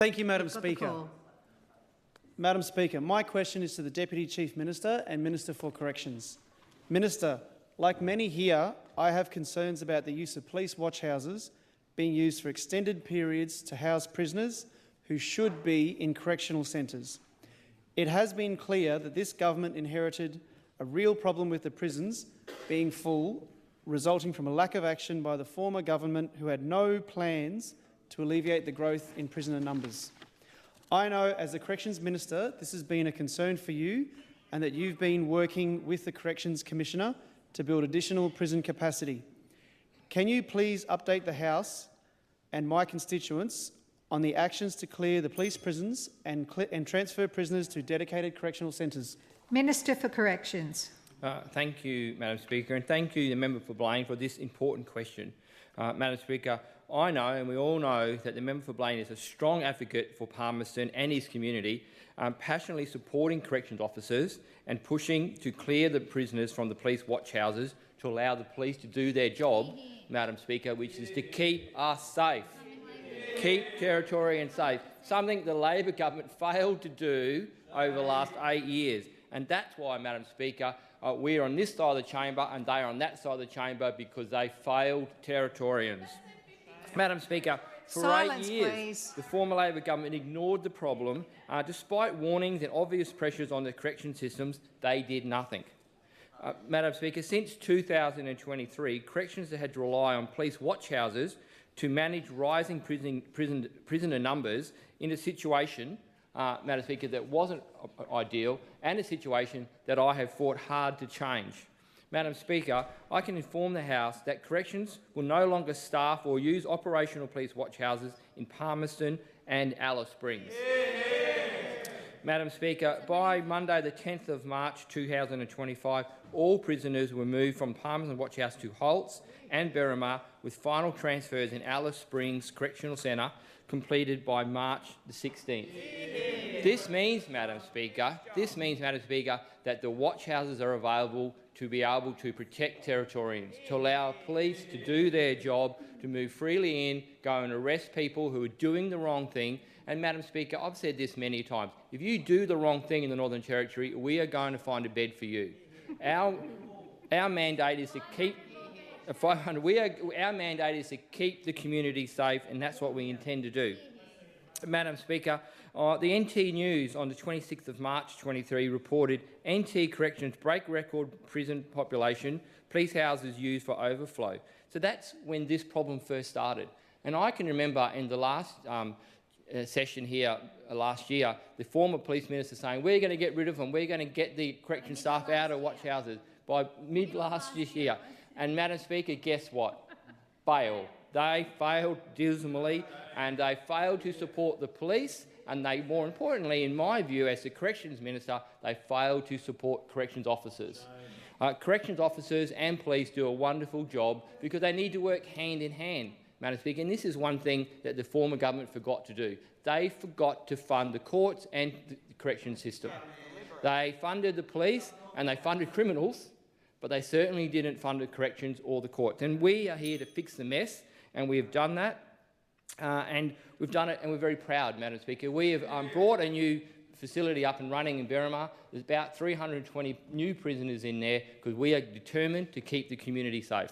Thank you, Madam Speaker. Madam Speaker, my question is to the Deputy Chief Minister and Minister for Corrections. Minister, like many here, I have concerns about the use of police watch houses being used for extended periods to house prisoners who should be in correctional centres. It has been clear that this government inherited a real problem with the prisons being full, resulting from a lack of action by the former government, who had no plans to alleviate the growth in prisoner numbers. I know, as the Corrections Minister, this has been a concern for you and that you've been working with the Corrections Commissioner to build additional prison capacity. Can you please update the House and my constituents on the actions to clear the police prisons and transfer prisoners to dedicated correctional centres? Minister for Corrections. Thank you, Madam Speaker, and thank you, the member for Blain, for this important question. Madam Speaker, I know, and we all know, that the member for Blain is a strong advocate for Palmerston and his community, passionately supporting corrections officers and pushing to clear the prisoners from the police watch houses to allow the police to do their job, Madam Speaker, which is to keep us safe, keep Territorians safe, something the Labor government failed to do over the last 8 years. And that's why, Madam Speaker, we're on this side of the chamber and they are on that side of the chamber, because they failed Territorians. Madam Speaker, for Silence, 8 years, please. the former Labor government ignored the problem. Despite warnings and obvious pressures on the correction systems, they did nothing. Madam Speaker, since 2023, corrections have had to rely on police watch houses to manage rising prisoner numbers in a situation, Madam Speaker, that wasn't ideal, and a situation that I have fought hard to change. Madam Speaker, I can inform the House that corrections will no longer staff or use operational police watch houses in Palmerston and Alice Springs. Madam Speaker, by Monday the 10th of March 2025, all prisoners were moved from Palmerston Watch House to Holtz and Berrimah, with final transfers in Alice Springs Correctional Centre completed by March the 16th. This means, Madam Speaker, that the watch houses are available to be able to protect Territorians, to allow police to do their job, to move freely in, go and arrest people who are doing the wrong thing. And, Madam Speaker, I've said this many times, if you do the wrong thing in the Northern Territory, we are going to find a bed for you. Our mandate is to keep our mandate is to keep the community safe, and that's what we intend to do. Madam Speaker, the NT News on the 26th of March 23 reported NT Corrections break record prison population, police houses used for overflow. So that's when this problem first started. And I can remember in the last session here last year, the former police minister saying, we're going to get rid of them, we're going to get the correction staff out of watch houses by mid-last year. And, Madam Speaker, guess what? Failed. They failed dismally, and they failed to support the police, and they, more importantly, in my view, as the Corrections Minister, they failed to support corrections officers. Corrections officers and police do a wonderful job because they need to work hand in hand, Madam Speaker, and this is one thing that the former government forgot to do. They forgot to fund the courts and the corrections system. They funded the police and they funded criminals, but they certainly didn't fund the corrections or the courts. And we are here to fix the mess, and we have done that. And we've done it, and we're very proud, Madam Speaker. We have brought a new facility up and running in Berrimah. There's about 320 new prisoners in there because we are determined to keep the community safe.